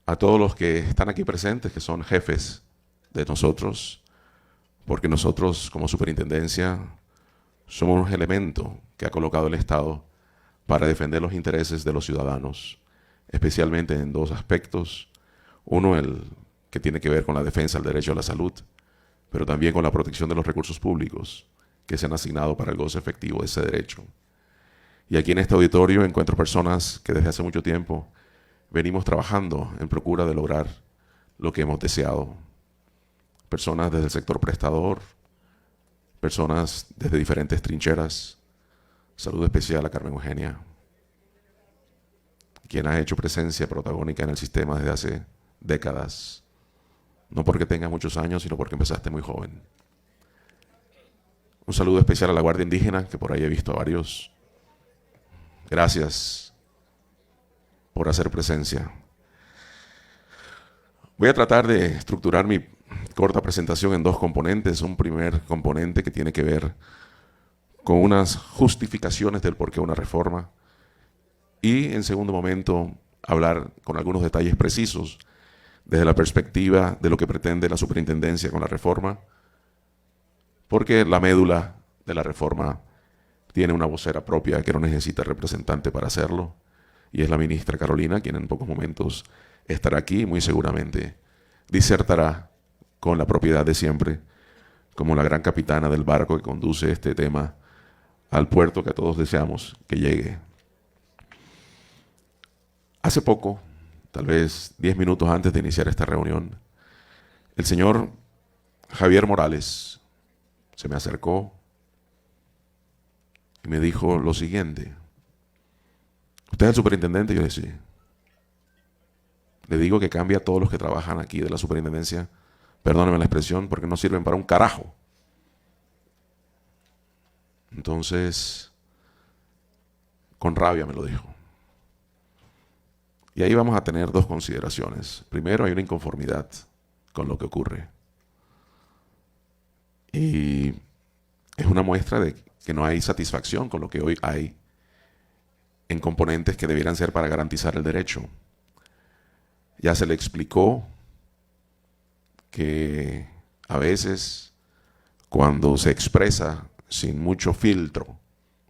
a todos los que están aquí presentes, que son jefes de nosotros, porque nosotros como superintendencia somos un elemento que ha colocado el Estado para defender los intereses de los ciudadanos, especialmente en dos aspectos. Uno, el que tiene que ver con la defensa del derecho a la salud, pero también con la protección de los recursos públicos que se han asignado para el goce efectivo de ese derecho. Y aquí en este auditorio encuentro personas que desde hace mucho tiempo venimos trabajando en procura de lograr lo que hemos deseado. Personas desde el sector prestador, personas desde diferentes trincheras. Saludo especial a Carmen Eugenia, quien ha hecho presencia protagónica en el sistema desde hace décadas. No porque tengas muchos años, sino porque empezaste muy joven. Un saludo especial a la Guardia Indígena, que por ahí he visto a varios. Gracias por hacer presencia. Voy a tratar de estructurar mi corta presentación en dos componentes. Un primer componente que tiene que ver con unas justificaciones del por qué una reforma. Y en segundo momento, hablar con algunos detalles precisos desde la perspectiva de lo que pretende la superintendencia con la reforma, porque la médula de la reforma tiene una vocera propia que no necesita representante para hacerlo, y es la ministra Carolina, quien en pocos momentos estará aquí y muy seguramente disertará con la propiedad de siempre, como la gran capitana del barco que conduce este tema al puerto que todos deseamos que llegue. Hace poco, tal vez 10 minutos antes de iniciar esta reunión, el señor Javier Morales se me acercó y me dijo lo siguiente: ¿usted es el superintendente? Yo le dije, sí. Le digo que cambia a todos los que trabajan aquí de la superintendencia, perdóneme la expresión, porque no sirven para un carajo. Entonces, con rabia me lo dijo. Y ahí vamos a tener dos consideraciones. Primero, hay una inconformidad con lo que ocurre. Y es una muestra de que no hay satisfacción con lo que hoy hay en componentes que debieran ser para garantizar el derecho. Ya se le explicó que a veces, cuando se expresa sin mucho filtro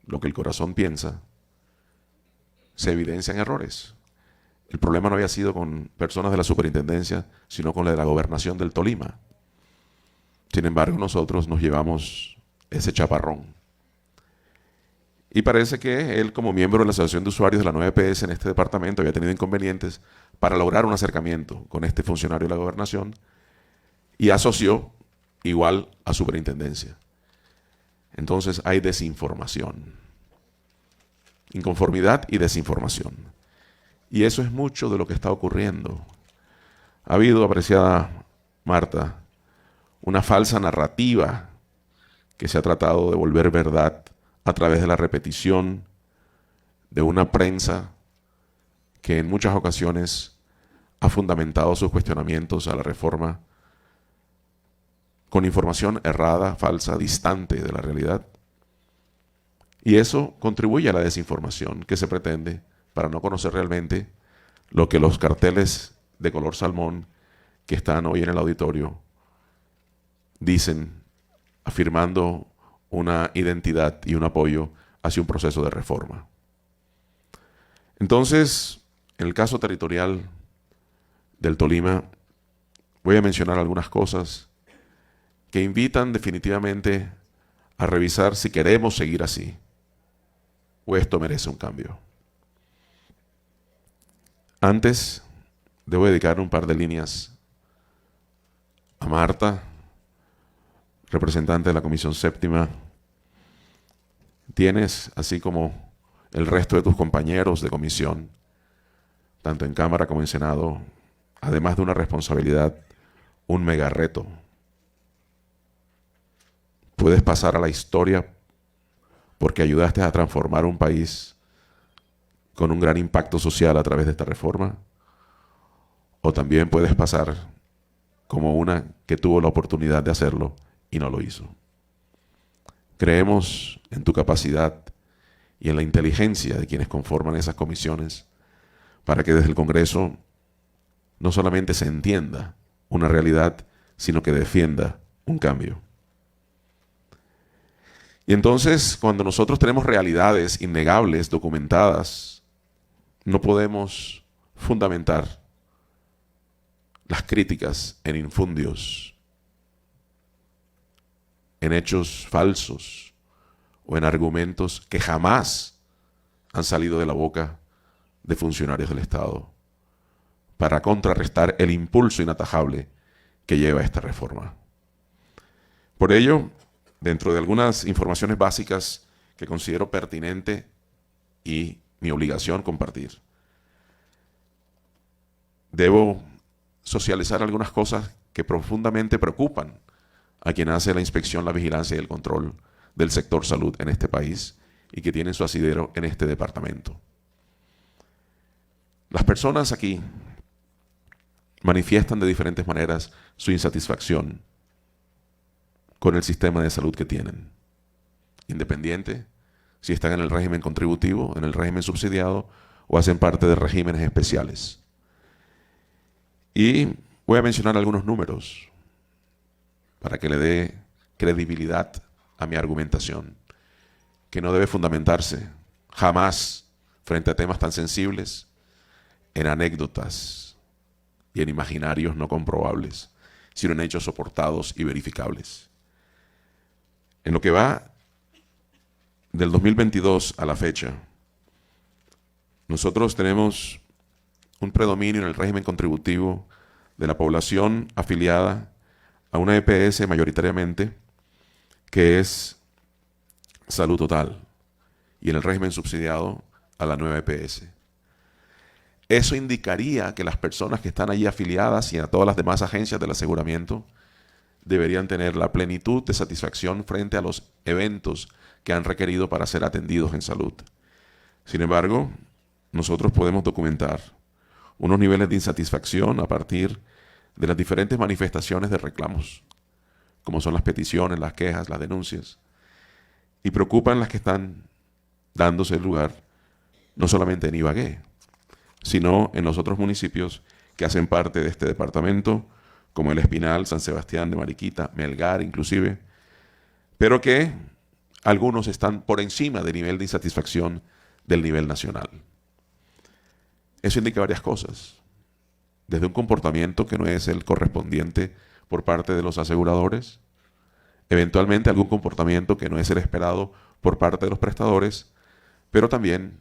lo que el corazón piensa, se evidencian errores. El problema no había sido con personas de la superintendencia, sino con la de la gobernación del Tolima. Sin embargo, nosotros nos llevamos ese chaparrón. Y parece que él, como miembro de la Asociación de Usuarios de la 9PS en este departamento, había tenido inconvenientes para lograr un acercamiento con este funcionario de la gobernación y asoció igual a superintendencia. Entonces hay desinformación. Inconformidad y desinformación. Y eso es mucho de lo que está ocurriendo. Ha habido, apreciada Marta, una falsa narrativa que se ha tratado de volver verdad a través de la repetición de una prensa que en muchas ocasiones ha fundamentado sus cuestionamientos a la reforma con información errada, falsa, distante de la realidad. Y eso contribuye a la desinformación que se pretende para no conocer realmente lo que los carteles de color salmón que están hoy en el auditorio dicen, afirmando una identidad y un apoyo hacia un proceso de reforma. Entonces, en el caso territorial del Tolima, voy a mencionar algunas cosas que invitan definitivamente a revisar si queremos seguir así o esto merece un cambio. Antes, debo dedicar un par de líneas a Marta, representante de la Comisión Séptima. Tienes, así como el resto de tus compañeros de comisión, tanto en Cámara como en Senado, además de una responsabilidad, un mega reto. Puedes pasar a la historia porque ayudaste a transformar un país con un gran impacto social a través de esta reforma, o también puedes pasar como una que tuvo la oportunidad de hacerlo y no lo hizo. Creemos en tu capacidad y en la inteligencia de quienes conforman esas comisiones para que desde el Congreso no solamente se entienda una realidad, sino que defienda un cambio. Y entonces, cuando nosotros tenemos realidades innegables, documentadas, no podemos fundamentar las críticas en infundios, en hechos falsos o en argumentos que jamás han salido de la boca de funcionarios del Estado para contrarrestar el impulso inatajable que lleva esta reforma. Por ello, dentro de algunas informaciones básicas que considero pertinente y mi obligación compartir, debo socializar algunas cosas que profundamente preocupan a quien hace la inspección, la vigilancia y el control del sector salud en este país y que tienen su asidero en este departamento. Las personas aquí manifiestan de diferentes maneras su insatisfacción con el sistema de salud que tienen, independiente si están en el régimen contributivo, en el régimen subsidiado o hacen parte de regímenes especiales. Y voy a mencionar algunos números para que le dé credibilidad a mi argumentación, que no debe fundamentarse jamás frente a temas tan sensibles en anécdotas y en imaginarios no comprobables, sino en hechos soportados y verificables. En lo que va del 2022 a la fecha, nosotros tenemos un predominio en el régimen contributivo de la población afiliada a una EPS mayoritariamente, que es Salud Total, y en el régimen subsidiado a la nueva EPS. Eso indicaría que las personas que están allí afiliadas y a todas las demás agencias del aseguramiento deberían tener la plenitud de satisfacción frente a los eventos que han requerido para ser atendidos en salud. Sin embargo, nosotros podemos documentar unos niveles de insatisfacción a partir de las diferentes manifestaciones de reclamos, como son las peticiones, las quejas, las denuncias, y preocupan las que están dándose lugar no solamente en Ibagué, sino en los otros municipios que hacen parte de este departamento, como El Espinal, San Sebastián de Mariquita, Melgar inclusive, pero que algunos están por encima del nivel de insatisfacción del nivel nacional. Eso indica varias cosas. Desde un comportamiento que no es el correspondiente por parte de los aseguradores, eventualmente algún comportamiento que no es el esperado por parte de los prestadores, pero también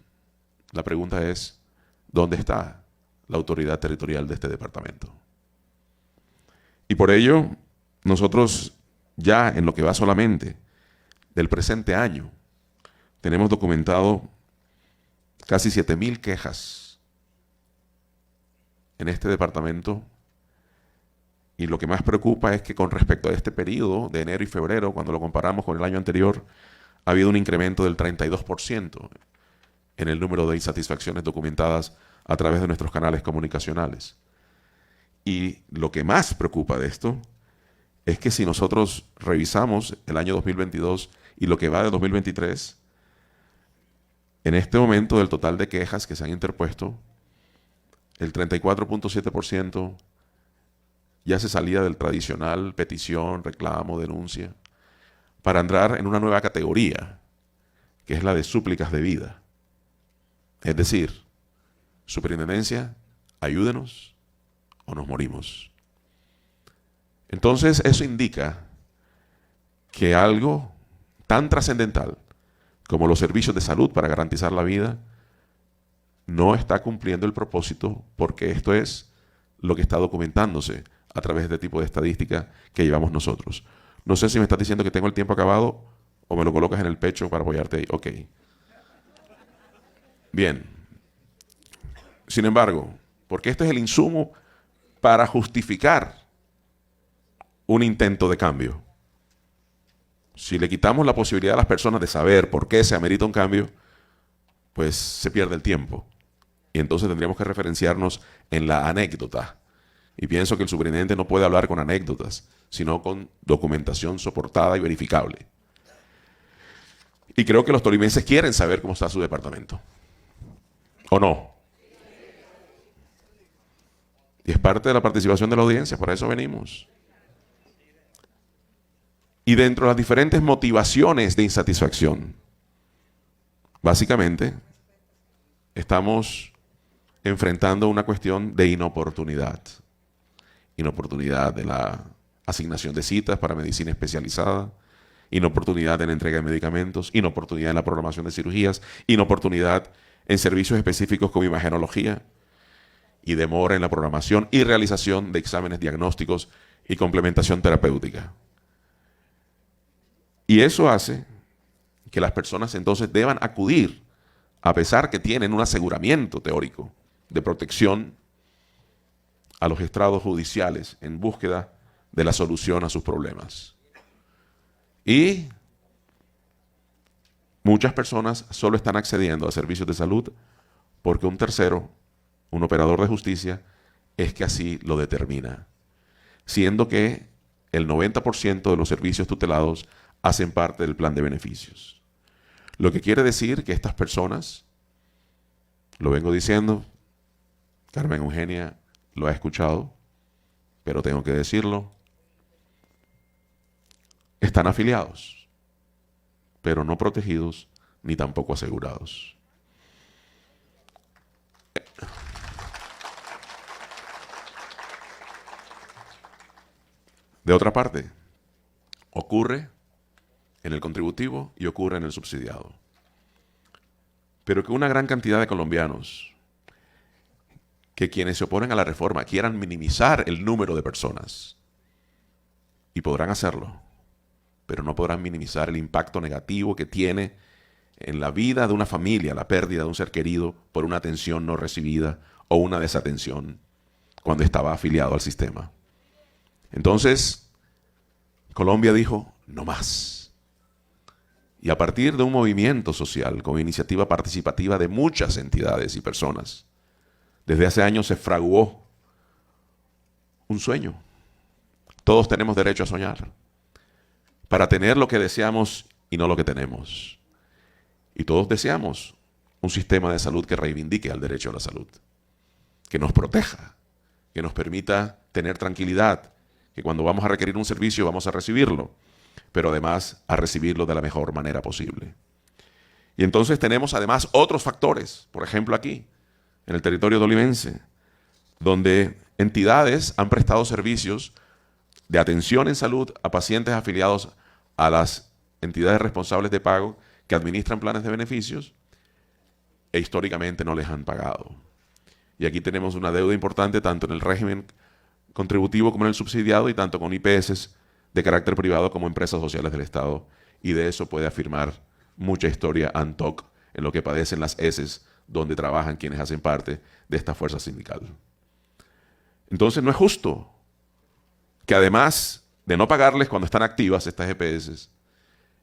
la pregunta es, ¿dónde está la autoridad territorial de este departamento? Y por ello, nosotros ya en lo que va solamente del presente año, tenemos documentado casi 7,000 quejas en este departamento. Y lo que más preocupa es que con respecto a este periodo de enero y febrero, cuando lo comparamos con el año anterior, ha habido un incremento del 32% en el número de insatisfacciones documentadas a través de nuestros canales comunicacionales. Y lo que más preocupa de esto es que si nosotros revisamos el año 2022 y lo que va de 2023, en este momento del total de quejas que se han interpuesto, el 34.7% ya se salía del tradicional petición, reclamo, denuncia, para entrar en una nueva categoría, que es la de súplicas de vida. Es decir, superintendencia, ayúdenos o nos morimos. Entonces, eso indica que algo tan trascendental como los servicios de salud para garantizar la vida no está cumpliendo el propósito, porque esto es lo que está documentándose a través de este tipo de estadística que llevamos nosotros. No sé si me estás diciendo que tengo el tiempo acabado o me lo colocas en el pecho para apoyarte ahí. Ok. Bien. Sin embargo, porque esto es el insumo para justificar un intento de cambio. Si le quitamos la posibilidad a las personas de saber por qué se amerita un cambio, pues se pierde el tiempo. Y entonces tendríamos que referenciarnos en la anécdota. Y pienso que el superintendente no puede hablar con anécdotas, sino con documentación soportada y verificable. Y creo que los tolimenses quieren saber cómo está su departamento. ¿O no? Y es parte de la participación de la audiencia, para eso venimos. Y dentro de las diferentes motivaciones de insatisfacción, básicamente, estamos enfrentando una cuestión de inoportunidad. Inoportunidad de la asignación de citas para medicina especializada, inoportunidad en la entrega de medicamentos, inoportunidad en la programación de cirugías, inoportunidad en servicios específicos como imagenología y demora en la programación y realización de exámenes diagnósticos y complementación terapéutica. Y eso hace que las personas entonces deban acudir, a pesar que tienen un aseguramiento teórico de protección, a los estrados judiciales en búsqueda de la solución a sus problemas. Y muchas personas solo están accediendo a servicios de salud porque un tercero, un operador de justicia, es que así lo determina, siendo que el 90% de los servicios tutelados hacen parte del plan de beneficios. Lo que quiere decir que estas personas, lo vengo diciendo, Carmen Eugenia lo ha escuchado, pero tengo que decirlo, están afiliados, pero no protegidos ni tampoco asegurados. De otra parte, ocurre en el contributivo y ocurre en el subsidiado. Pero que una gran cantidad de colombianos, que quienes se oponen a la reforma quieran minimizar el número de personas, y podrán hacerlo, pero no podrán minimizar el impacto negativo que tiene en la vida de una familia la pérdida de un ser querido por una atención no recibida o una desatención cuando estaba afiliado al sistema. Entonces, Colombia dijo, no más. Y a partir de un movimiento social con iniciativa participativa de muchas entidades y personas, desde hace años se fraguó un sueño. Todos tenemos derecho a soñar, para tener lo que deseamos y no lo que tenemos. Y todos deseamos un sistema de salud que reivindique al derecho a la salud, que nos proteja, que nos permita tener tranquilidad, que cuando vamos a requerir un servicio vamos a recibirlo, pero además a recibirlo de la mejor manera posible. Y entonces tenemos además otros factores, por ejemplo aquí, en el territorio tolimense, donde entidades han prestado servicios de atención en salud a pacientes afiliados a las entidades responsables de pago que administran planes de beneficios e históricamente no les han pagado. Y aquí tenemos una deuda importante tanto en el régimen contributivo como en el subsidiado y tanto con IPS de carácter privado como empresas sociales del Estado. Y de eso puede afirmar mucha historia ANTOC en lo que padecen las ESES donde trabajan quienes hacen parte de esta fuerza sindical. Entonces no es justo que además de no pagarles cuando están activas estas EPS,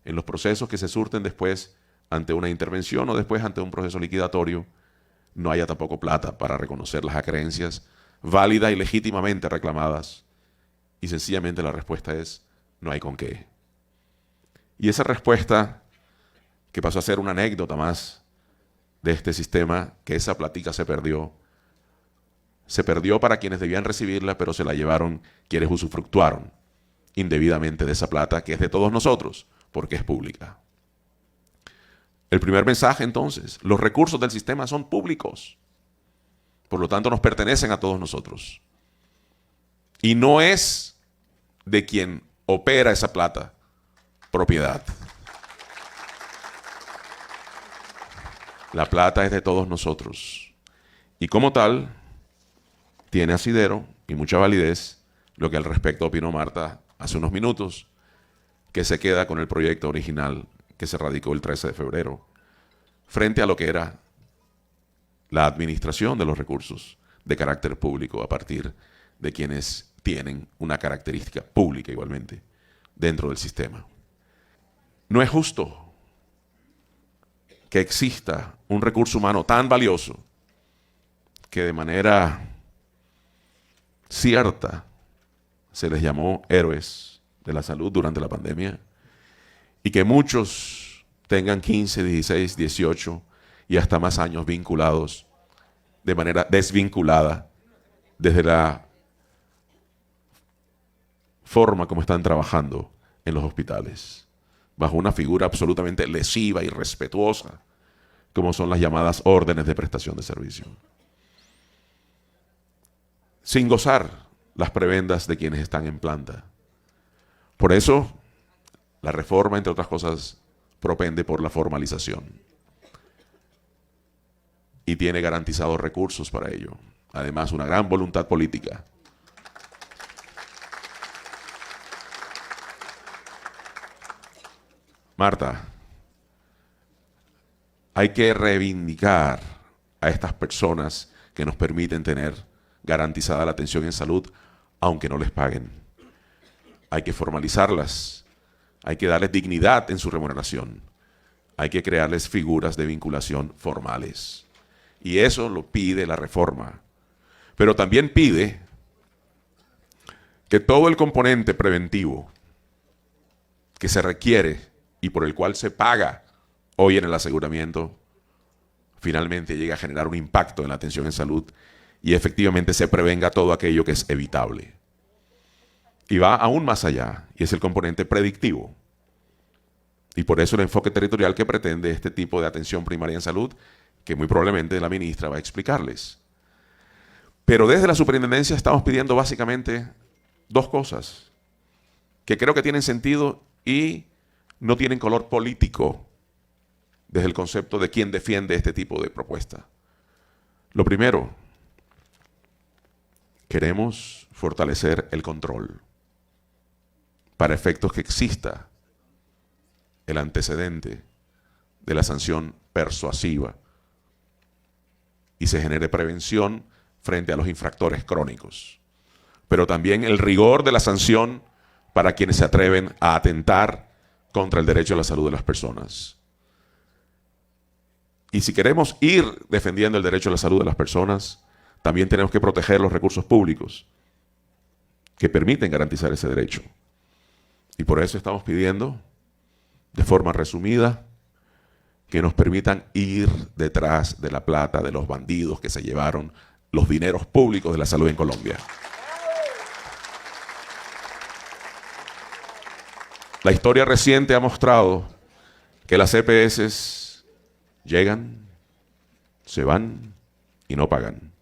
en los procesos que se surten después ante una intervención o después ante un proceso liquidatorio, no haya tampoco plata para reconocer las acreencias válidas y legítimamente reclamadas. Y sencillamente la respuesta es, no hay con qué. Y esa respuesta, que pasó a ser una anécdota más de este sistema, que esa platica se perdió para quienes debían recibirla, pero se la llevaron quienes usufructuaron indebidamente de esa plata, que es de todos nosotros, porque es pública. El primer mensaje, entonces, los recursos del sistema son públicos. Por lo tanto, nos pertenecen a todos nosotros. Y no es de quien opera esa plata propiedad. La plata es de todos nosotros. Y como tal, tiene asidero y mucha validez lo que al respecto opinó Marta hace unos minutos, que se queda con el proyecto original que se radicó el 13 de febrero, frente a lo que era la administración de los recursos de carácter público a partir de quienes tienen una característica pública igualmente dentro del sistema. No es justo que exista un recurso humano tan valioso que de manera cierta se les llamó héroes de la salud durante la pandemia y que muchos tengan 15, 16, 18 y hasta más años vinculados de manera desvinculada desde la forma como están trabajando en los hospitales, bajo una figura absolutamente lesiva y irrespetuosa, como son las llamadas órdenes de prestación de servicio, sin gozar las prebendas de quienes están en planta. Por eso, la reforma, entre otras cosas, propende por la formalización y tiene garantizados recursos para ello. Además, una gran voluntad política. Marta, hay que reivindicar a estas personas que nos permiten tener garantizada la atención en salud, aunque no les paguen. Hay que formalizarlas, hay que darles dignidad en su remuneración, hay que crearles figuras de vinculación formales. Y eso lo pide la reforma. Pero también pide que todo el componente preventivo que se requiere y por el cual se paga hoy en el aseguramiento, finalmente llegue a generar un impacto en la atención en salud y efectivamente se prevenga todo aquello que es evitable. Y va aún más allá, y es el componente predictivo. Y por eso el enfoque territorial que pretende este tipo de atención primaria en salud, que muy probablemente la ministra va a explicarles. Pero desde la superintendencia estamos pidiendo básicamente dos cosas, que creo que tienen sentido y no tienen color político desde el concepto de quién defiende este tipo de propuesta. Lo primero, queremos fortalecer el control para efectos que exista el antecedente de la sanción persuasiva y se genere prevención frente a los infractores crónicos. Pero también el rigor de la sanción para quienes se atreven a atentar contra el derecho a la salud de las personas. Y si queremos ir defendiendo el derecho a la salud de las personas, también tenemos que proteger los recursos públicos que permiten garantizar ese derecho. Y por eso estamos pidiendo, de forma resumida, que nos permitan ir detrás de la plata de los bandidos que se llevaron los dineros públicos de la salud en Colombia. La historia reciente ha mostrado que las EPS llegan, se van y no pagan.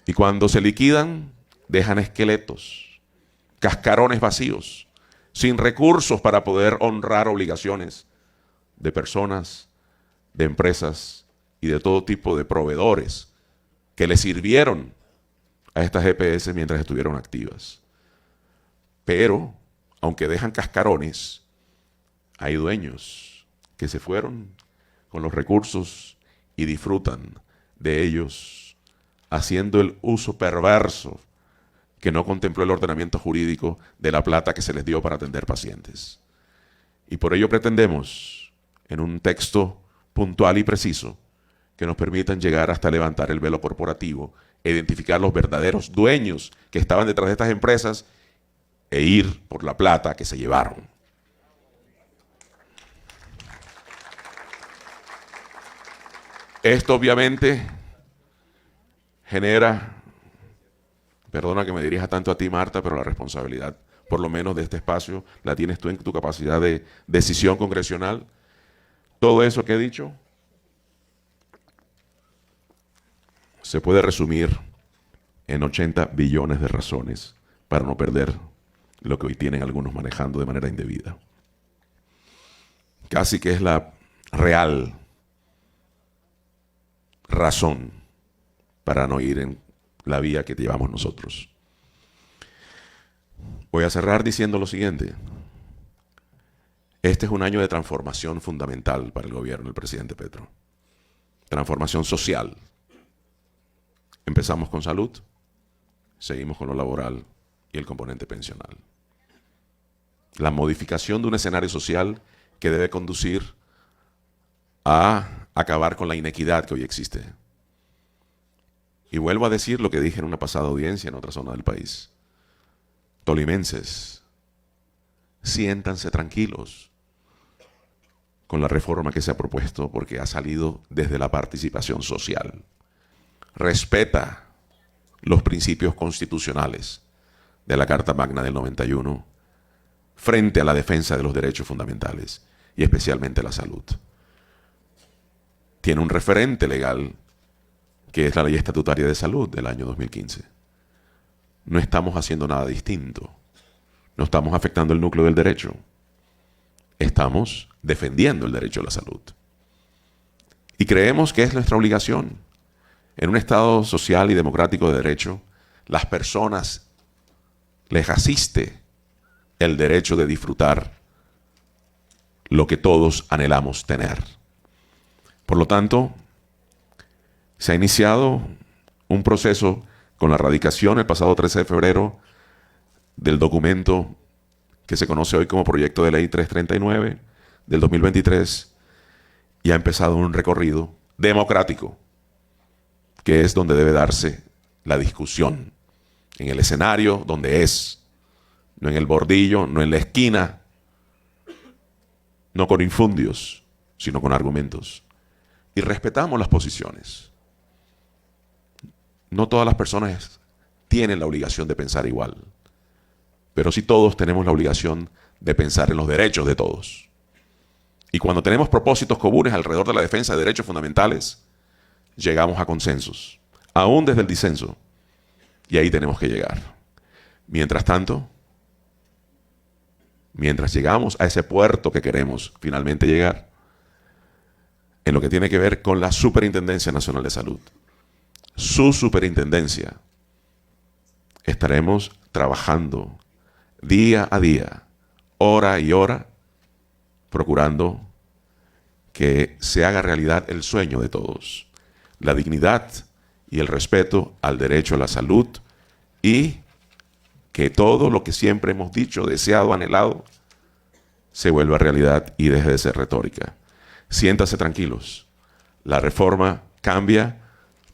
Y cuando se liquidan, dejan esqueletos, cascarones vacíos, sin recursos para poder honrar obligaciones de personas, de empresas y de todo tipo de proveedores que le sirvieron a estas EPS mientras estuvieron activas. Pero, aunque dejan cascarones, hay dueños que se fueron con los recursos y disfrutan de ellos, haciendo el uso perverso que no contempló el ordenamiento jurídico de la plata que se les dio para atender pacientes. Y por ello pretendemos, en un texto puntual y preciso, que nos permitan llegar hasta levantar el velo corporativo, identificar los verdaderos dueños que estaban detrás de estas empresas e ir por la plata que se llevaron. Esto obviamente genera, perdona que me dirija tanto a ti, Marta, pero la responsabilidad, por lo menos de este espacio, la tienes tú en tu capacidad de decisión congresional. Todo eso que he dicho se puede resumir en 80 billones de razones para no perder lo que hoy tienen algunos manejando de manera indebida. Casi que es la real razón para no ir en la vía que llevamos nosotros. Voy a cerrar diciendo lo siguiente. Este es un año de transformación fundamental para el gobierno del presidente Petro. Transformación social. Empezamos con salud, seguimos con lo laboral y el componente pensional. La modificación de un escenario social que debe conducir a acabar con la inequidad que hoy existe. Y vuelvo a decir lo que dije en una pasada audiencia en otra zona del país. Tolimenses, siéntanse tranquilos con la reforma que se ha propuesto porque ha salido desde la participación social. Respeta los principios constitucionales de la Carta Magna del 91 frente a la defensa de los derechos fundamentales y especialmente la salud. Tiene un referente legal que es la Ley Estatutaria de Salud del año 2015. No estamos haciendo nada distinto. No estamos afectando el núcleo del derecho. Estamos defendiendo el derecho a la salud. Y creemos que es nuestra obligación. En un Estado social y democrático de derecho, las personas les asiste el derecho de disfrutar lo que todos anhelamos tener. Por lo tanto, se ha iniciado un proceso con la radicación el pasado 13 de febrero del documento que se conoce hoy como Proyecto de Ley 339 del 2023 y ha empezado un recorrido democrático, que es donde debe darse la discusión, en el escenario donde es, no en el bordillo, no en la esquina, no con infundios, sino con argumentos. Y respetamos las posiciones. No todas las personas tienen la obligación de pensar igual, pero sí todos tenemos la obligación de pensar en los derechos de todos. Y cuando tenemos propósitos comunes alrededor de la defensa de derechos fundamentales, llegamos a consensos, aún desde el disenso, y ahí tenemos que llegar. Mientras tanto, mientras llegamos a ese puerto que queremos finalmente llegar, en lo que tiene que ver con la Superintendencia Nacional de Salud, su superintendencia, estaremos trabajando día a día, hora y hora, procurando que se haga realidad el sueño de todos, la dignidad y el respeto al derecho a la salud, y que todo lo que siempre hemos dicho, deseado, anhelado, se vuelva realidad y deje de ser retórica. Siéntanse tranquilos, la reforma cambia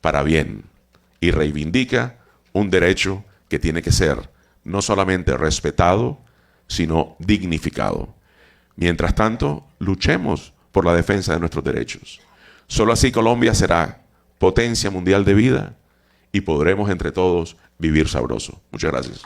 para bien y reivindica un derecho que tiene que ser no solamente respetado, sino dignificado. Mientras tanto, luchemos por la defensa de nuestros derechos. Solo así Colombia será potencia mundial de vida y podremos entre todos vivir sabroso. Muchas gracias.